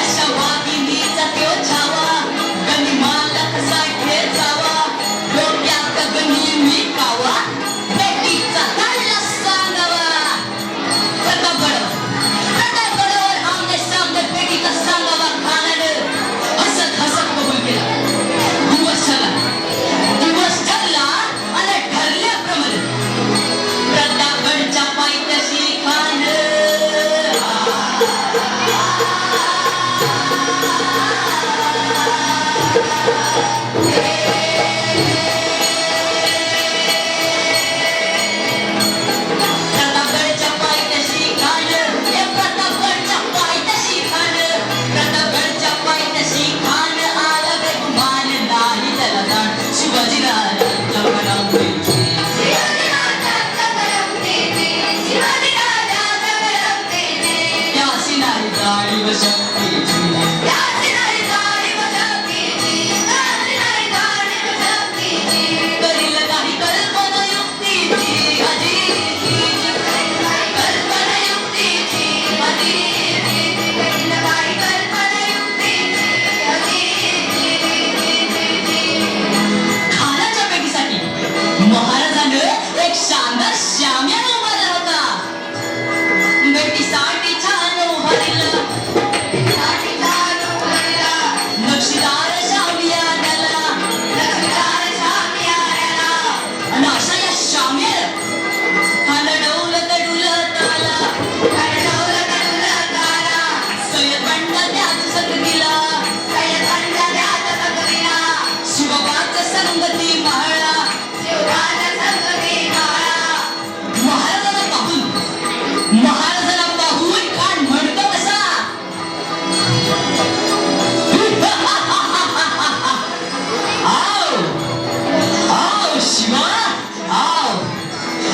अशा वाघिणीचा तो छावा गनिमाला कसा घेत जावा महाराजांनी एक शानदार शामियाना उभारला होता. भेटीसाठी छान उभारला, नक्षीदार शामियानाला, आणि अशा या शामियानात हलडवलं कडुलं ताला, सय्यद बंडा त्याच सकरीला, शिवबाच संगती महाळा. महाराजांना पाहून कान म्हणतो कसा, आओ आओ शिवा आओ,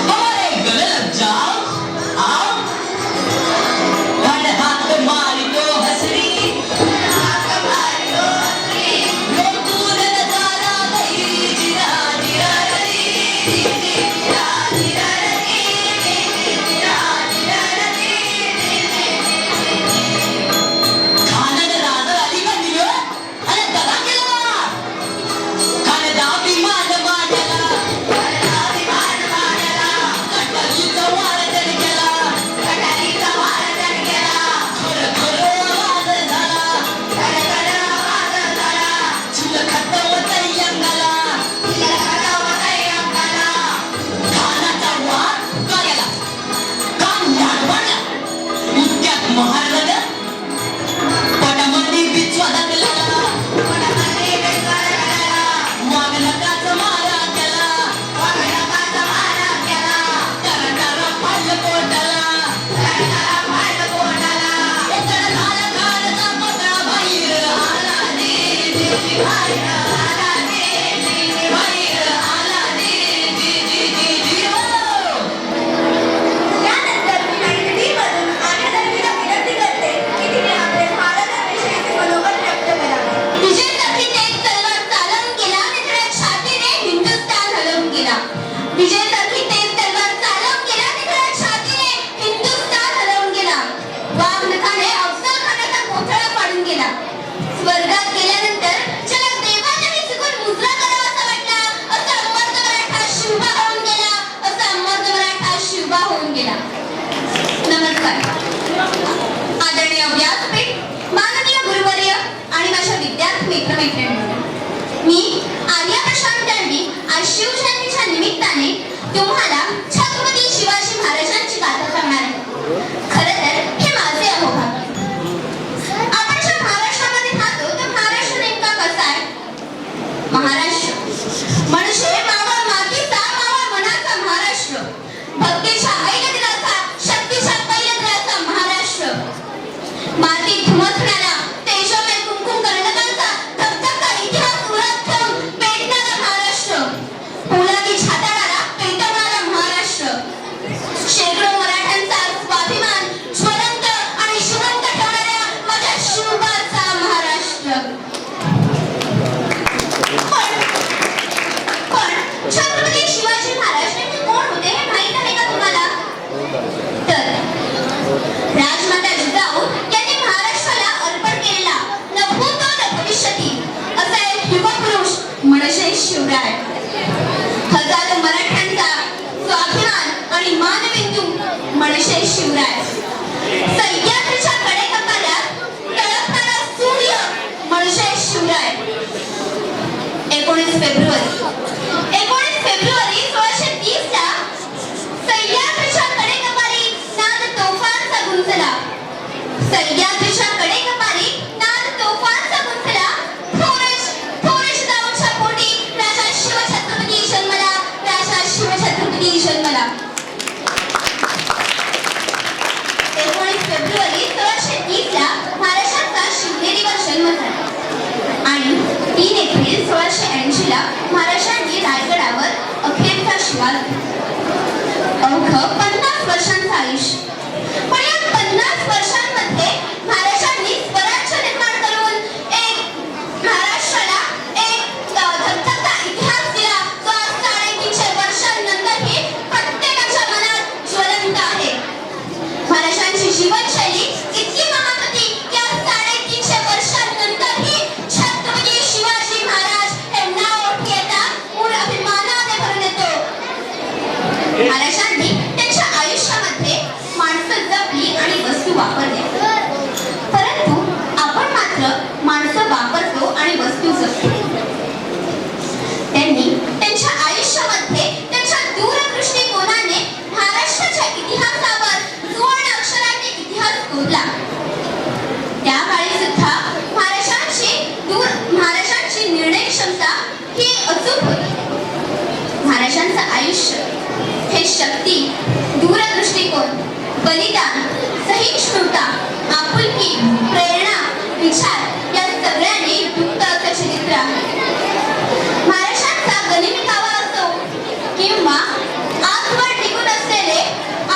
हमारे गले लग जाओ, आओ. हाथ मारी तो हसरी, लोटून नजारा गई, जिरा जिरा री, खानाने राजा आली का दिलं आणि दगा केला. खानादा विमान मांडला, कटारीचा वार दणकेला, खरं खरं आवाज झाला, चिलखत होतंय अंगाला. खानाचा वार का गेला, कान वाढवाडला. इतक्यात महाराजानं पटामध्ये बिचवा दाखला, वाघनखाचा मारा केला, टरा टरा फाडलं पोटाला. एतडं झालं खानाचा पत्रा बाहेर आला रे, बाहेर आला रे, बाहेर आला रे, हो. त्यानंतर मी नैतिकतेमधून आनंदीला विनंती करते की तिने आपले महाराजांविषयीचे मनोगत व्यक्त करावे. विजय सखीने एक तलवार चालवून गेला आणि त्याच्या छातीने हिंदुस्थान हलवून गेला. विजय सखीने एक तलवार चालवून गेला आणि त्याच्या छातीने हिंदुस्थान हलवून गेला. वाघनखाने अफजल खानाचा कोथळा पाडून गेला. स्वर्गात गेल्यानंतर ज्याला देवानेही चुकून मुजरा करावासा वाटला, असा मर्द मराठा शिवबा होऊन गेला, असा मर्द मराठा शिवबा होऊन गेला. नमस्कार. आदरणीय व्यासपीठ, माननीय गुरुवर्य आणि माझ्या विद्यार्थी मित्रमैत्रिणींनो, मी आर्या प्रशांत दांडी आज शिवजयंतीच्या निमित्ताने तुम्हाला छत्रपती शिवाजी महाराजांची गाथा सांगणार आहे. खरं तर हे माझे अहोभाग्य. आपण ज्या महाराष्ट्रामध्ये राहतो तो महाराष्ट्र नेमका कसा आहे? महाराष्ट्र म्हणजे मावळ मातीचा, मावळ मनाचा महाराष्ट्र, भक्तीच्या ऐकदिलाचा, शक्तीच्या पैलदिलाचा महाराष्ट्र, मातीत धुमसणारा तेजोमय कुंकुम कर्णकांचा धबधबता इतिहास उलट ठेवून पेटणारा महाराष्ट्र, पोलादी छाताडाला पेटवणारा महाराष्ट्र, शेकडो मराठ्यांचा स्वाभिमान ज्वलंत आणि जिवंत ठेवणाऱ्या माझ्या शिवबाचा महाराष्ट्र. पण छत्रपती शिवाजी महाराज नेमके कोण होते हे माहित आहे का तुम्हाला? तर राजमाता जिजाऊ यांनी महाराष्ट्राला अर्पण केलेला न भूतो न भविष्यती असा एक युगपुरुष म्हणजे शिवराय. हजारो मराठ्यांचा स्वाभिमान आणि मानबिंदू म्हणजे शिवराय. सह्याद्रीच्या कडेकपाल्यात तळपणारा सूर्य म्हणजे शिवराय. 19 फेब्रुवारी 1630 ला सह्याद्रीच्या कडेकपारी नाद तोफांचा गुंजला. सह्याद्रीच्या कडेकपारी नाद तोफांचा गुंजला. थोर जिजाऊंच्या पोटी राजा शिवछत्रपती जन्मला, राजा शिवछत्रपती जन्मला. 19 फेब्रुवारी 1630 ला महाराष्ट्राचा शिवनेरीवर जन्म झाला आणि 3 एप्रिल 1680 ला महाराष्ट्राने रायगडावर अखेरचा शिवार अवघं 50 वर्षांचं आयुष्य. पण या 50 वर्षांमध्ये महाराष्ट्रांनी स्वराज्य निर्माण करून एक महाराष्ट्राला एक धगधगता इतिहास दिला, जो आज 350 वर्षांनंतरही प्रत्येकाच्या मनात ज्वलंत आहे. महाराष्ट्रांची जीवनशैली इतकी महान होती की आज 350 वर्षांनंतरही छत्रपती शिवाजी महाराज हे नाव ओळखू येतात, मूळ अभिमानाने भरून येतो. महाराजांचं आयुष्य हे शक्ती, दूरदृष्टिकोन, बलिदान, सहिष्णुता, आपुलकी, प्रेरणा, विचार या सगळ्यांनी युक्त असं चरित्र आहे. महाराजांचा गनिमी कावा असो किंवा आजवर टिकून असलेले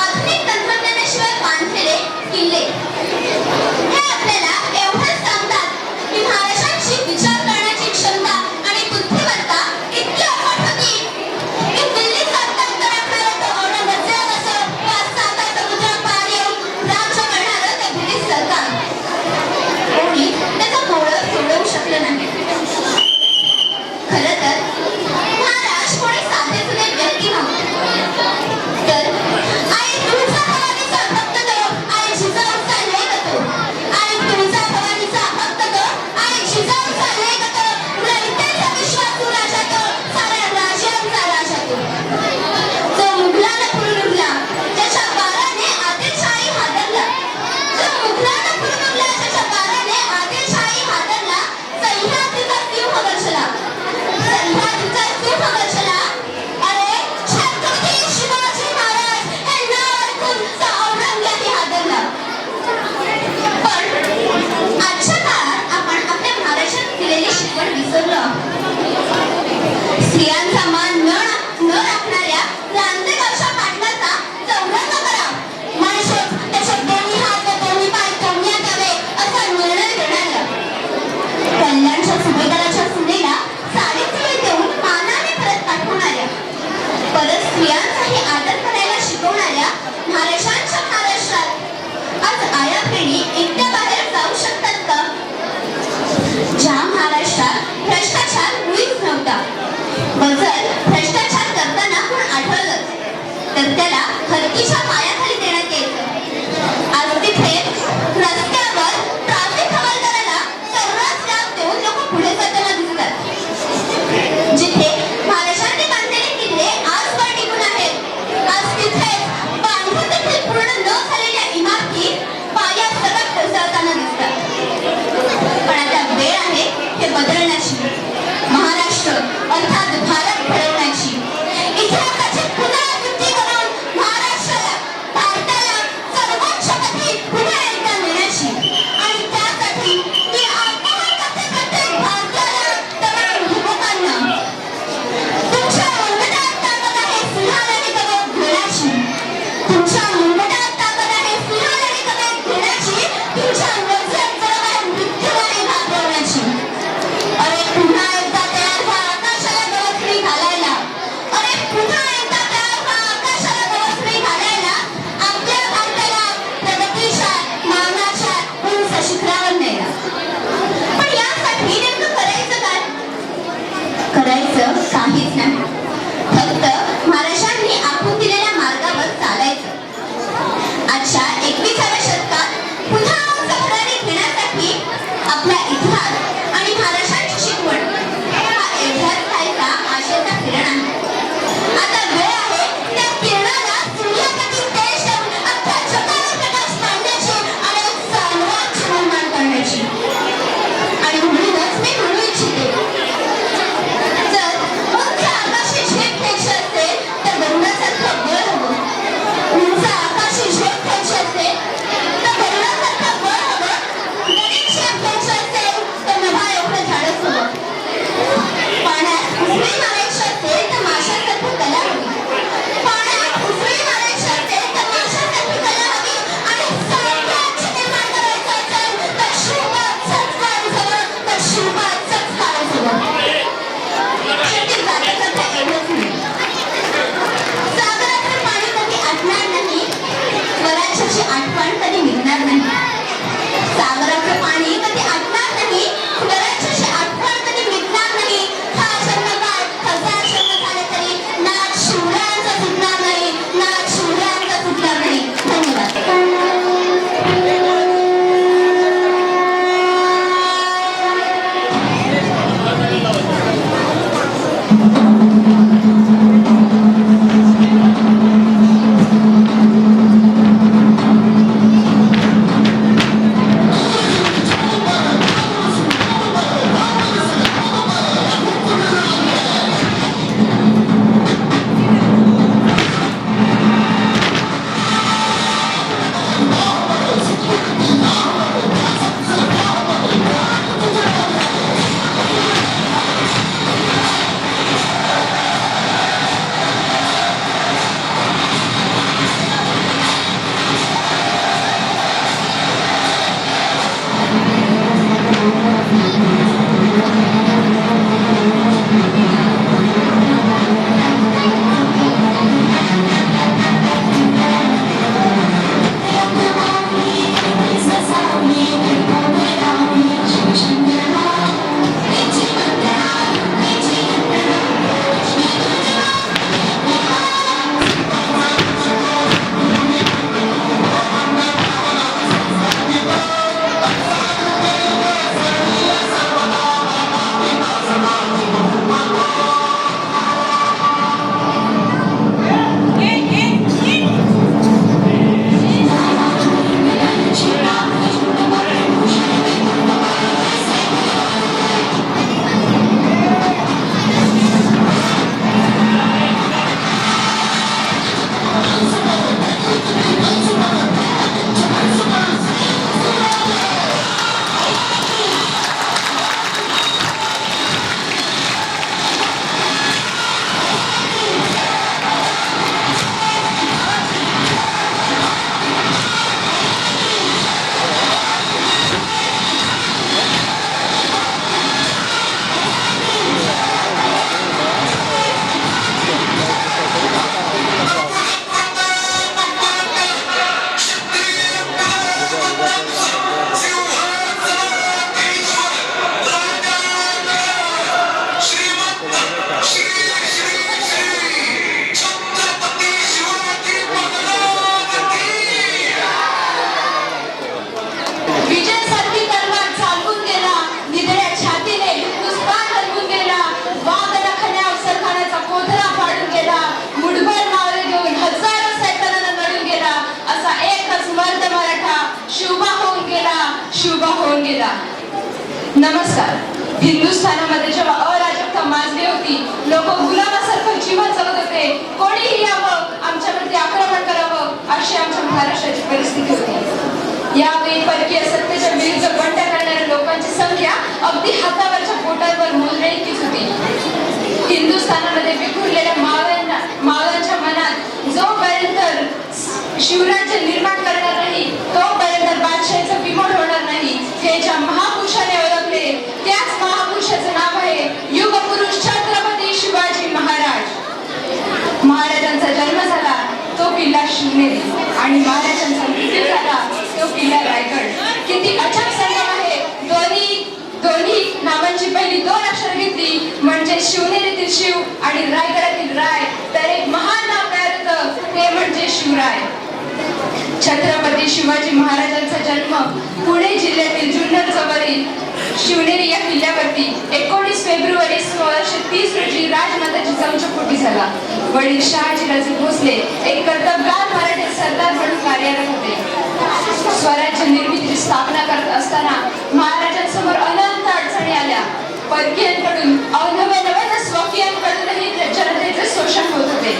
आधुनिक तंत्रज्ञानाशिवाय बांधलेले किल्ले, हे आपल्याला एवढंच सांगतात की महाराजांची विचार करण्याची क्षमता आणि बुद्धिमत्ता इतकी अफाट होती की दिल्ली सल्तनत राखणारा तो औरंगजेब असो किंवा साता समुद्र पार येऊन राज्य करणारं ते ब्रिटिश सरकार, कोणी त्याचं मोडं सोडवू शकलं नाही. खरं तर महाराज कोणी साधेसुधे व्यक्ती नव्हते, तर आई तुळजा भवानीचा भक्त तो आई जिजाऊचा लेक तो, आई तुळजा भवानीचा भक्त तो आई जिजाऊचा लेक तो, रयतेचा विश्वासू राजा तो, साऱ्या राजांचा राजा तो, जो मुघलांना पुरून उरला, ज्याच्या बाराने आदिलशाही हादरला, जो मुघलांना पुरून उरला, ज्याच्या बाराने आदिलशाही हादरला, सह्याद्रीचा सिंह गर्जला, सह्याद्रीचा सिंह गर्जला. अरे छत्रपती शिवाजी महाराज हे नाव ऐकून औरंगजेबही हादरला. पण आजच्या काळात आपण आपल्या महाराजांनी दिलेली शिकवण विसरलो आहोत. स्त्रियांचा मान न राखणाऱ्या रांदेगावच्या पाटलाचा चौरंग करा, म्हणजेच त्याचे दोन्ही हात व दोन्ही पाय तोडण्यात यावे असा निर्णय देण्यात आला. कल्याणच्या सुभेदाराच्या सुनेला साडीचोळी देऊन मानाने परत पाठवणाऱ्या, परत स्त्रियांचाही आदर करायला शिकवणाऱ्या महाराजांच्या महाराष्ट्रात आज आया बहिणी एकट्या बाहेर जाऊ शकतात का? ज्या महाराष्ट्रात भ्रष्टाचार मुळीच नव्हता, व जर भ्रष्टाचार करताना कोण आढळलं तर त्याला हत्तीच्या पायाखाली देण्यात यायचं. आज तिथे रस्त्यावर ट्रॅफिक हवालदाराला सर्रास लाभ देऊन लोक पुढे जाताना दिसतात. जिथे महाराजांनी बांधलेले किल्ले आजवर टिकून आहेत, आज तिथे बांधून देखील पूर्ण न झालेल्या इमारती पायासकट कोसळताना दिसतात. पण आता वेळ आहे हे बदलण्याची, महाराष्ट्र अर्थात भारत घडवण्याची, इतिहासाची पुनरावृत्ती करून महाराष्ट्राला, भारताला सर्वोच्च पदी पुन्हा एकदा नेण्याची, आणि त्यासाठी मी आग्रह करते प्रत्येक भारतीयाला, तरुण युवकांना, तुमच्या मुंडटात ताकद आहे सिंहालनी कवेत घेण्याची, तुमच्या मुंडटात ताकद आहे सिंहालनी कवेत घेण्याची, तुमच्या वज्रात जळव आहे मृत्यूलाही घाबरवण्याची. अरे पुन्हा एकदा तयार व्हा आकाशाला गवसणी घालायला, अरे पुन्हा एकदा तयार व्हा आकाशाला गवसणी घालायला, आपल्या भारताला प्रगतीच्या, मानाच्या उंच शिखरावर न्यायला. पण यासाठी नेमकं करायचं काय? करायचं काहीच नाही, फक्त महाराजांनी आखून दिलेल्या मार्गावर चालायचं. आजच्या 21व्या शतकात पुन्हा उंच भरारी घेण्यासाठी आपला इतिहास आणि महाराजांची शिकवण हा एवढाच राहायचा आशेचा किरण आहे. आता वेळ आहे त्या किरणाला सूर्याप्रती तेज देऊन अख्ख्या जगाला प्रकाश पाडण्याची आणि एक साम्राज्य निर्माण करण्याची. आणि म्हणूनच मी म्हणू इच्छिते, जर उंच आकाशी झेप घ्यायची असेल तर गरुडासारखं बळ हवं, उंच आकाशी झेप घ्यायची असेल तर गरुडासारखं बळ हवं, गरीब झेप घ्यायची असेल तर नभा एवढं झाडच हवं, पाण्यात उसळी मारायची असेल तर माशासारखी कला हवी, पाण्यात उसळी मारायची असेल तर माशासारखी कला हवी, आणि साम्राज्य निर्माण करायचं असेल तर शिवबाचंच काळज हवं, तर शिवबाचंच काळज हवं. शेवटी जाता जाता एवढंच नाही, सागराचं पाणी कधी आटणार नाही, स्वराज्याची आठवण कधी निघणार नाही. सागराचं पाणी कधी आटणार नाही, स्वराज्याची आठवण कधी निघणार नाही. हा जन्म काय 1000 जन्म झाले तरी नाद शिवरायांचा सुटणार नाही, नाद शिवरायांचा सुटणार नाही. धन्यवाद. नमस्कार. हिंदुस्थानामध्ये जेव्हा अराजकता माजली होती, लोक गुलामासारखं जीवन जगत होते, कोणीही यावं आमच्यावरती आक्रमण करावं अशी आमच्या महाराष्ट्राची परिस्थिती होती. यावेळी परकीय सत्तेच्या विरुद्ध बंड करणाऱ्या लोकांची संख्या अगदी हातावरच्या बोटांवर मोजण्या इतकीच होती. हिंदुस्थानामध्ये विखुरलेल्या मावळ्यांच्या मनात जोपर्यंत शिवराज्य निर्माण करणार नाही, तोपर्यंत बादशाहीचं बिमोड होणार नाही हे ज्या महापुरुषाने ओळखले, त्याच महापुरुषाचं नाव आहे युगपुरुष छत्रपती शिवाजी महाराज. महाराजांचा जन्म झाला तो किल्ला शिवनेरी आणि महाराजांचा मृत्यू झाला तो किल्ला रायगड. किती अचूक संगम आहे. दोन्ही नावांची पहिली दोन अक्षर घेतली म्हणजे शिवनेरीतील शिव आणि रायगडातील राय, तर एक महान नाव तयार होतं, ते म्हणजे शिवराय. छत्रपती शिवाजी महाराजांचा जन्म पुणे जिल्ह्यातील जुन्नर जवळील शिवनेरी या किल्ल्यावरती 19 फेब्रुवारी 1630 रोजी राजमाताची चौचपोटी झाला. वडील शहाजीराजे भोसले एक कर्तबगार मराठी सरदार म्हणून कार्यरत होते. स्वराज्य निर्मितीची स्थापना करत असताना महाराजांसमोर अनंत अडचणी आल्या. परकीयांकडून नव्यानं स्वकीयांकडूनही जनतेचे शोषण होत होते.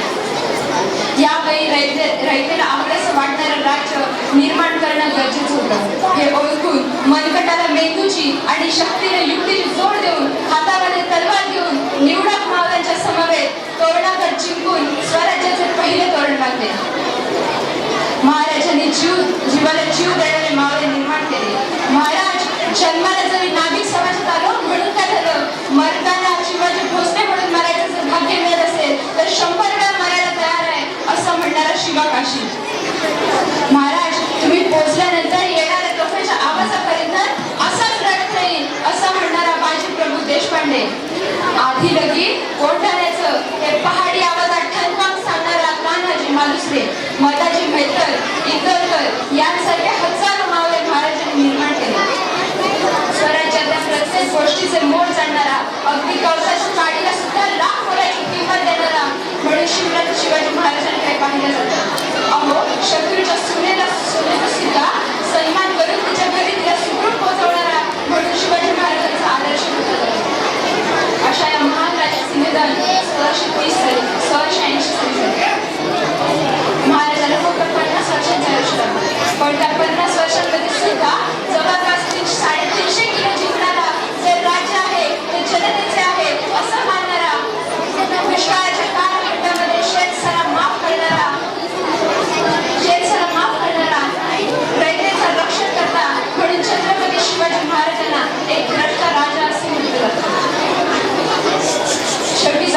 यावेळी रयतेला आपलंसं वाटणारं राज्य निर्माण करणं गरजेचं होतं. हे ओळखून मनगटाला मेंदूची आणि शक्तीने युक्तीची जोड देऊन हातामध्ये तलवार घेऊन निवडक मावळ्यांच्या समवेत तोरणागड जिंकून स्वराज्याचे पहिले तोरण बांधले. महाराजांनी जीवाला जीव देणारे मावळे निर्माण केले. महाराज जन्माला जरी नाभिक समाजात आलो म्हणून काय झालं, मरताना शिवाजी भोसले म्हणून मरायचं जर भाग्य मिळत असेल तर 100 वेळा मरायला तयार आहे असं म्हणणारा शिवा काशी. महाराज तुम्ही पोचल्यानंतर येणाऱ्या तोफेच्या आवाजापर्यंत असाच रडत राहील असं म्हणणारा बाजी प्रभू देशपांडे. आधी लगी कोंढाण्याचं हे पहाडी आवाजात ठणकाम सांगणारा कान्हाजी मालुसरे, मदाजी म्हैतर, इंदोरकर यांसारखे हजारो मावळे महाराजांनी निर्माण केले. स्वराज्यातल्या प्रत्येक गोष्टीचे मोड जाणणारा, अगदी कवचाच्या काडीला सुद्धा लाख मोलाची किंमत देणारा म्हणून शिवाजी महाराजांकडे पाहिलं जातं. अहो शत्रूच्या सुनेला सुद्धा सन्मान करून तिच्या घरी तिला सुखरूप पोहोचवणारा म्हणून शिवाजी महाराजांचा आदर्श होता. अशा या महान राजाचे निधन 1680 साली. महाराजांना फक्त 50 वर्षांचे आयुष्य लागले, पण त्या 50 वर्षांमध्ये सुद्धा जवळपास 350 किलो जिंकणारा जे राज्य आहे ते जनतेचे आहे असं मानणारा, दुष्काळाच्या कालखंडामध्ये शेतसरा माफ करणारा, रयतेचं रक्षण करता म्हणून छत्रपती शिवाजी महाराजांना एक द्रष्टा राजा असे म्हटलं जातं. शेवटी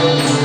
Thank you.